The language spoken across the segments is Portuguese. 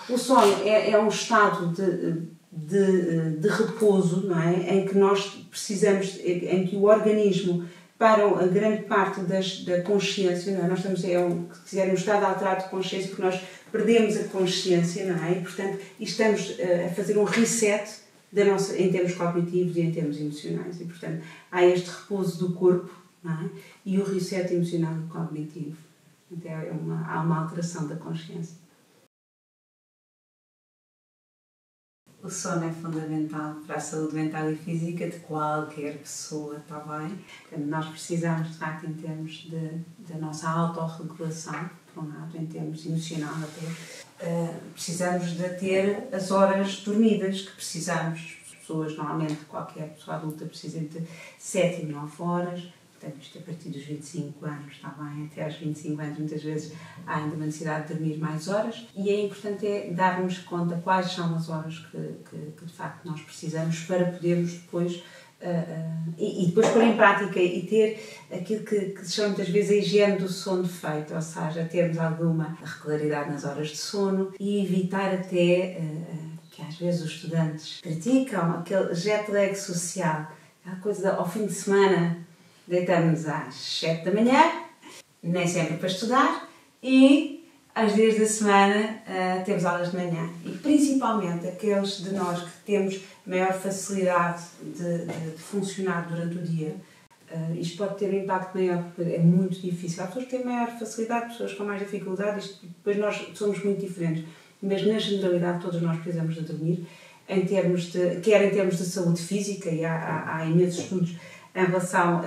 O sono é um estado de repouso, não é? Em que nós precisamos, em que o organismo, para a grande parte da consciência, não é? Nós estamos, se quiserem, um estado alterado de consciência, porque nós perdemos a consciência, não é? E, portanto, estamos a fazer um reset em termos cognitivos e em termos emocionais. E, portanto, há este repouso do corpo, não é? E o reset emocional e cognitivo. Então, há uma alteração da consciência. O sono é fundamental para a saúde mental e física de qualquer pessoa, está bem? Portanto, nós precisamos, de facto, em termos da nossa autorregulação, por um lado, em termos emocional até, precisamos de ter as horas dormidas que precisamos. As pessoas, normalmente, qualquer pessoa adulta precisa de 7 e 9 horas. Portanto, isto a partir dos 25 anos, está bem? Até aos 25 anos, muitas vezes, há ainda uma necessidade de dormir mais horas. E é importante darmos conta quais são as horas que de facto, nós precisamos para podermos depois, e depois pôr em prática e ter aquilo que se chama muitas vezes a higiene do sono feito, ou seja, termos alguma regularidade nas horas de sono e evitar até, que às vezes os estudantes criticam, aquele jet lag social, aquela coisa ao fim de semana, deitamos às 7 da manhã, nem sempre para estudar, e aos dias da semana temos aulas de manhã. E principalmente aqueles de nós que temos maior facilidade de funcionar durante o dia, isto pode ter um impacto maior, porque é muito difícil. Há pessoas que têm maior facilidade, pessoas com mais dificuldade, depois nós somos muito diferentes. Mas na generalidade todos nós precisamos de dormir, quer em termos de saúde física, e há imensos estudos em relação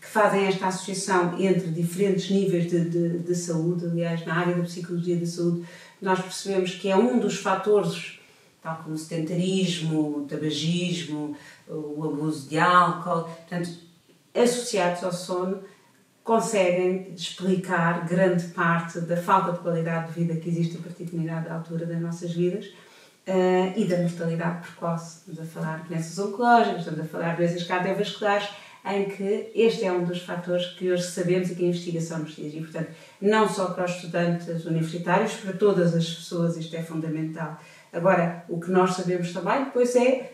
que fazem esta associação entre diferentes níveis de saúde. Aliás, na área da psicologia da saúde, nós percebemos que é um dos fatores, tal como o sedentarismo, o tabagismo, o abuso de álcool, portanto, associados ao sono, conseguem explicar grande parte da falta de qualidade de vida que existe a partir de determinada altura das nossas vidas. E da mortalidade precoce. Estamos a falar de doenças oncológicas, estamos a falar de doenças cardiovasculares, em que este é um dos fatores que hoje sabemos e que a investigação nos diz. E, portanto, não só para os estudantes universitários, para todas as pessoas isto é fundamental. Agora, o que nós sabemos também, depois e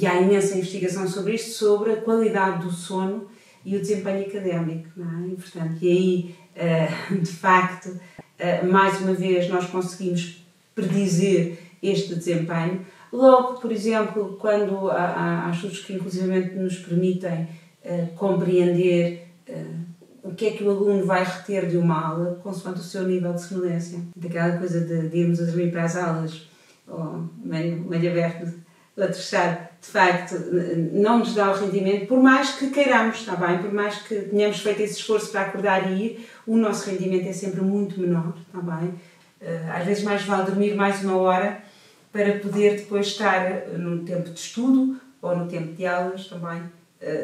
há imensa investigação sobre isto, sobre a qualidade do sono e o desempenho académico, não é? E, portanto, aí, de facto, mais uma vez, nós conseguimos predizer este desempenho. Logo, por exemplo, quando há estudos que inclusivamente nos permitem compreender o que é que o aluno vai reter de uma aula, consoante o seu nível de sonolência. Daquela coisa de irmos a dormir para as aulas, ou meio aberto, outro fechado, de facto, não nos dá o rendimento, por mais que queiramos, está bem? Por mais que tenhamos feito esse esforço para acordar e ir, o nosso rendimento é sempre muito menor, está bem? Às vezes mais vale dormir mais uma hora para poder depois estar no tempo de estudo ou no tempo de aulas também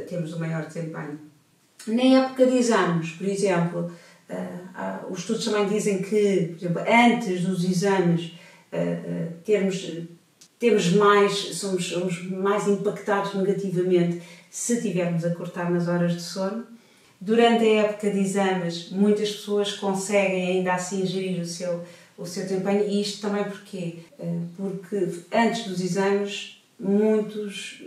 temos um maior desempenho. Na época de exames, por exemplo, os estudos também dizem que, por exemplo, antes dos exames somos mais impactados negativamente se tivermos a cortar nas horas de sono. Durante a época de exames, muitas pessoas conseguem ainda assim gerir o seu desempenho, e isto também porquê? Porque antes dos exames muitos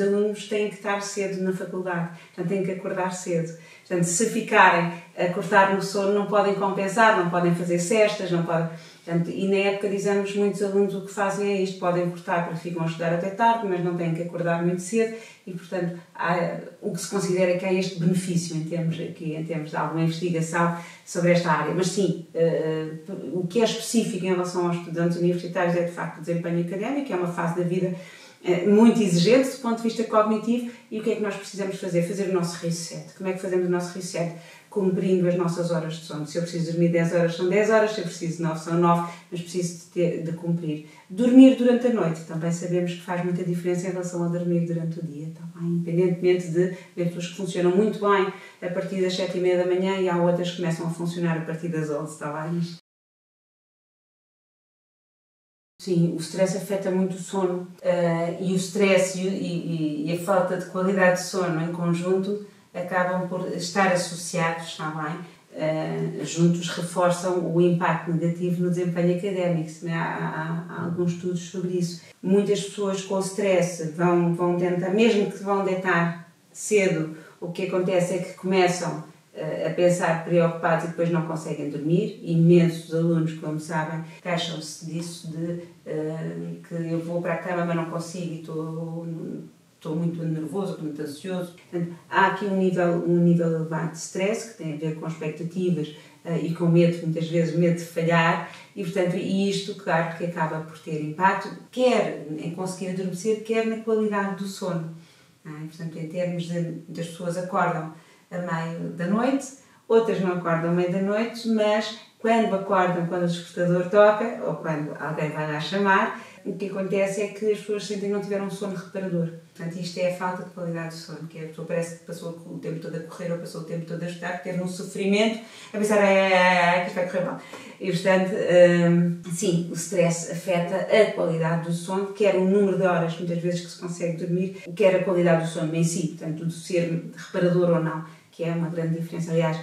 alunos têm que estar cedo na faculdade, portanto têm que acordar cedo. Portanto, se ficarem a cortar no sono, não podem compensar, não podem fazer cestas, não podem... Portanto, e na época de exames, muitos alunos o que fazem é isto, podem cortar porque ficam a estudar até tarde, mas não têm que acordar muito cedo e, portanto, o que se considera que há este benefício em termos de alguma investigação sobre esta área. Mas sim, o que é específico em relação aos estudantes universitários é, de facto, o desempenho académico, é uma fase da vida muito exigente do ponto de vista cognitivo, e o que é que nós precisamos fazer? Fazer o nosso reset. Como é que fazemos o nosso reset? Cumprindo as nossas horas de sono. Se eu preciso dormir 10 horas, são 10 horas, se eu preciso de 9, são 9, mas preciso de cumprir. Dormir durante a noite, também sabemos que faz muita diferença em relação a dormir durante o dia, tá bem? Independentemente de pessoas que funcionam muito bem a partir das 7h30 da manhã e há outras que começam a funcionar a partir das 11, está bem? Sim, o stress afeta muito o sono e o stress e a falta de qualidade de sono em conjunto acabam por estar associados, está bem, juntos reforçam o impacto negativo no desempenho académico. Há alguns estudos sobre isso. Muitas pessoas com stress vão tentar, mesmo que vão deitar cedo, o que acontece é que começam a pensar preocupados e depois não conseguem dormir. Imensos alunos, como sabem, queixam-se disso, de que eu vou para a cama mas não consigo e estou muito nervoso, estou muito ansioso. Portanto, há aqui um nível elevado de stress, que tem a ver com expectativas e com medo, muitas vezes medo de falhar, e portanto isto, claro, que acaba por ter impacto, quer em conseguir adormecer, quer na qualidade do sono. Portanto, em termos de muitas pessoas acordam a meio da noite, outras não acordam a meio da noite, mas quando acordam, quando o despertador toca, ou quando alguém vai lá chamar, o que acontece é que as pessoas sentem que não tiveram um sono reparador. Portanto, isto é a falta de qualidade de sono, que a pessoa parece que passou o tempo todo a correr ou passou o tempo todo a estudar, teve um sofrimento, a pensar que isto vai correr mal. E, portanto, sim, o stress afeta a qualidade do sono, quer o número de horas, muitas vezes, que se consegue dormir, quer a qualidade do sono em si, portanto, do ser reparador ou não, que é uma grande diferença. Aliás,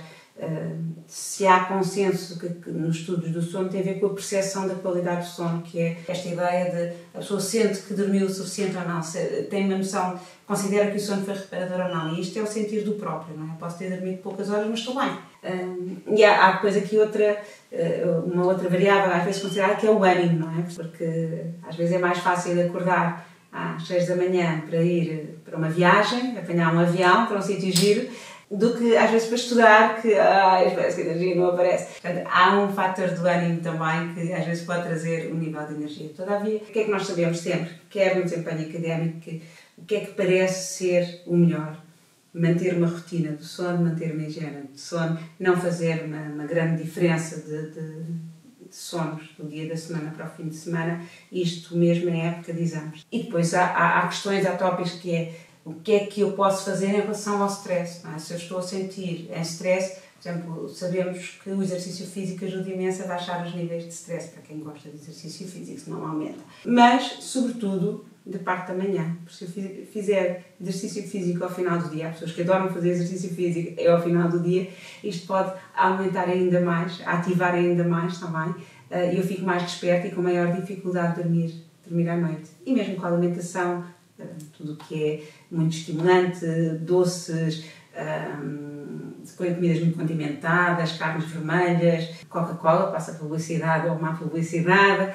se há consenso que nos estudos do sono tem a ver com a percepção da qualidade do sono, que é esta ideia de a pessoa sente que dormiu o suficiente ou não, tem uma noção, considera que o sono foi reparador ou não, e isto é o sentir do próprio, não é? Posso ter dormido poucas horas, mas estou bem. E há depois aqui uma outra variável às vezes considerada, que é o ânimo, não é? Porque às vezes é mais fácil acordar às 6 da manhã para ir para uma viagem, apanhar um avião para um sítio giro, do que às vezes para estudar, que parece que a energia não aparece. Portanto, há um fator do ânimo também que às vezes pode trazer um nível de energia. Todavia, o que é que nós sabemos sempre, quer no desempenho académico, o que é que parece ser o melhor? Manter uma rotina do sono, manter uma higiene de sono, não fazer uma grande diferença de sonos do dia da semana para o fim de semana, isto mesmo em época de exames. E depois há questões, há tópicos que é o que é que eu posso fazer em relação ao stress, não é? Se eu estou a sentir em stress, por exemplo, sabemos que o exercício físico ajuda imenso a baixar os níveis de stress, para quem gosta de exercício físico, se não aumenta. Mas, sobretudo, da parte da manhã. Se eu fizer exercício físico ao final do dia, há pessoas que adoram fazer exercício físico ao final do dia, isto pode aumentar ainda mais, ativar ainda mais também, e eu fico mais desperta e com maior dificuldade de dormir à noite. E mesmo com a alimentação, tudo o que é muito estimulante, doces, comidas muito condimentadas, carnes vermelhas, Coca-Cola, passa publicidade ou má publicidade,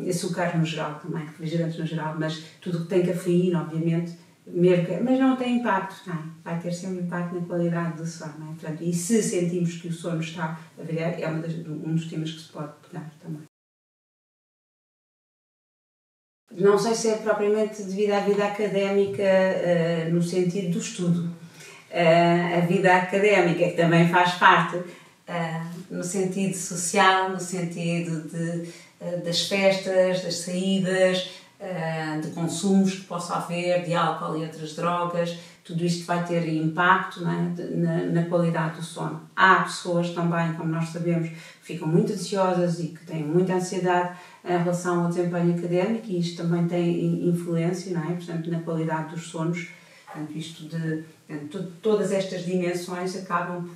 açúcar no geral também, refrigerantes no geral, mas tudo o que tem cafeína, obviamente, mas não tem impacto, vai ter sempre impacto na qualidade do sono. Não é? Portanto, e se sentimos que o sono está a variar, é um dos temas que se pode pegar também. Não sei se é propriamente devido à vida académica no sentido do estudo. A vida académica, que também faz parte, no sentido social, no sentido das festas, das saídas, de consumos que possa haver, de álcool e outras drogas, tudo isto vai ter impacto, não é, na qualidade do sono. Há pessoas também, como nós sabemos, que ficam muito ansiosas e que têm muita ansiedade em relação ao desempenho académico, e isto também tem influência, não é? Portanto, na qualidade dos sonos. Portanto, todas estas dimensões acabam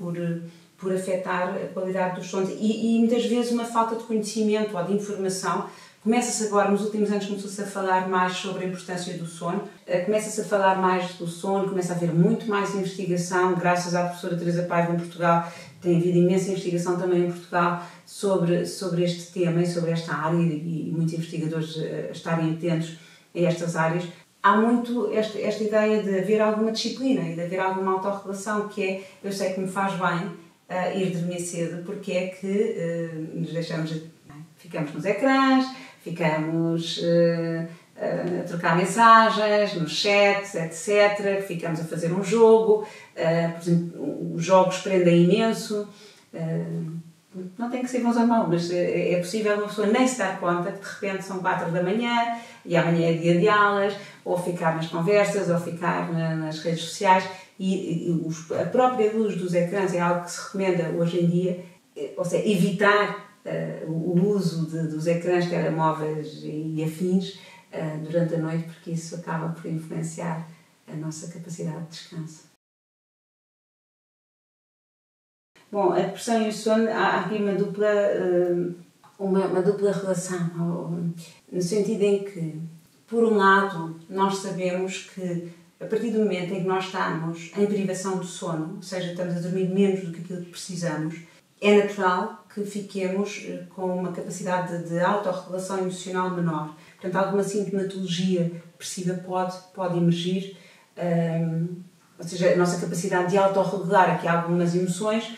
por afetar a qualidade dos sonos e muitas vezes uma falta de conhecimento ou de informação. Começa-se agora, nos últimos anos, começou-se a falar mais sobre a importância do sono, começa-se a falar mais do sono, começa a haver muito mais investigação, graças à professora Teresa Paiva em Portugal, tem havido imensa investigação também em Portugal sobre este tema e sobre esta área, e muitos investigadores a estarem atentos a estas áreas. Há muito esta ideia de haver alguma disciplina e de haver alguma autorregulação, que é, eu sei que me faz bem ir dormir cedo, porque é que nos deixamos, ficamos nos ecrãs, ficamos a trocar mensagens, nos chats, etc. Ficamos a fazer um jogo, por exemplo, os jogos prendem imenso. Não tem que ser bons ou maus, mas é possível uma pessoa nem se dar conta que de repente são 4 da manhã e amanhã é dia de aulas, ou ficar nas conversas, ou ficar nas redes sociais, e a própria luz dos ecrãs é algo que se recomenda hoje em dia, ou seja, evitar o uso dos ecrãs, telemóveis e afins durante a noite, porque isso acaba por influenciar a nossa capacidade de descanso. Bom, a depressão e o sono, há aqui uma dupla relação, no sentido em que, por um lado, nós sabemos que a partir do momento em que nós estamos em privação do sono, ou seja, estamos a dormir menos do que aquilo que precisamos, é natural que fiquemos com uma capacidade de autorregulação emocional menor. Portanto, alguma sintomatologia depressiva pode emergir, ou seja, a nossa capacidade de autorregular aqui algumas emoções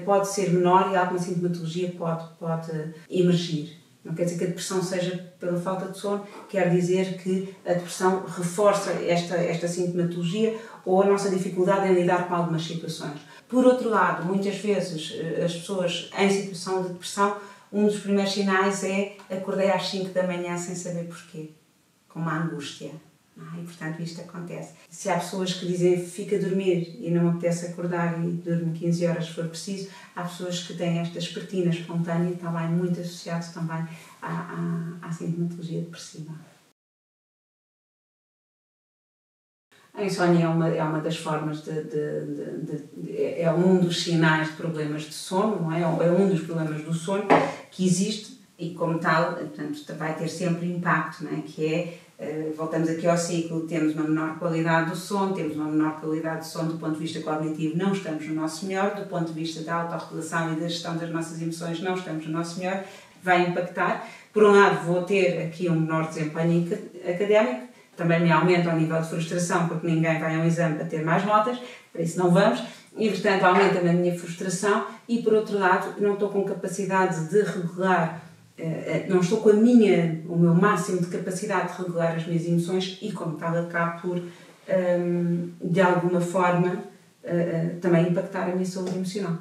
pode ser menor e alguma sintomatologia pode emergir. Não quer dizer que a depressão seja pela falta de sono, quer dizer que a depressão reforça esta sintomatologia ou a nossa dificuldade em lidar com algumas situações. Por outro lado, muitas vezes as pessoas em situação de depressão, um dos primeiros sinais é acordei às 5 da manhã sem saber porquê, com uma angústia. E, portanto, isto acontece. Se há pessoas que dizem fica a dormir e não me apetece acordar e durmo 15 horas se for preciso, há pessoas que têm esta espertina espontânea, está bem muito associado também à sintomatologia depressiva. A insónia é uma das formas é um dos sinais de problemas de sono, não é? É um dos problemas do sono que existe e, como tal, portanto, vai ter sempre impacto, não é? Que é, voltamos aqui ao ciclo, temos uma menor qualidade do sono, temos uma menor qualidade de sono do ponto de vista cognitivo, não estamos no nosso melhor, do ponto de vista da autorregulação e da gestão das nossas emoções, não estamos no nosso melhor, vai impactar. Por um lado, vou ter aqui um menor desempenho académico, também me aumenta o nível de frustração, porque ninguém vai a um exame para ter mais notas, para isso não vamos, e portanto aumenta-me a minha frustração e, por outro lado, não estou com capacidade de regular, não estou com o meu máximo de capacidade de regular as minhas emoções e, como tal, acabo por, de alguma forma, também impactar a minha saúde emocional.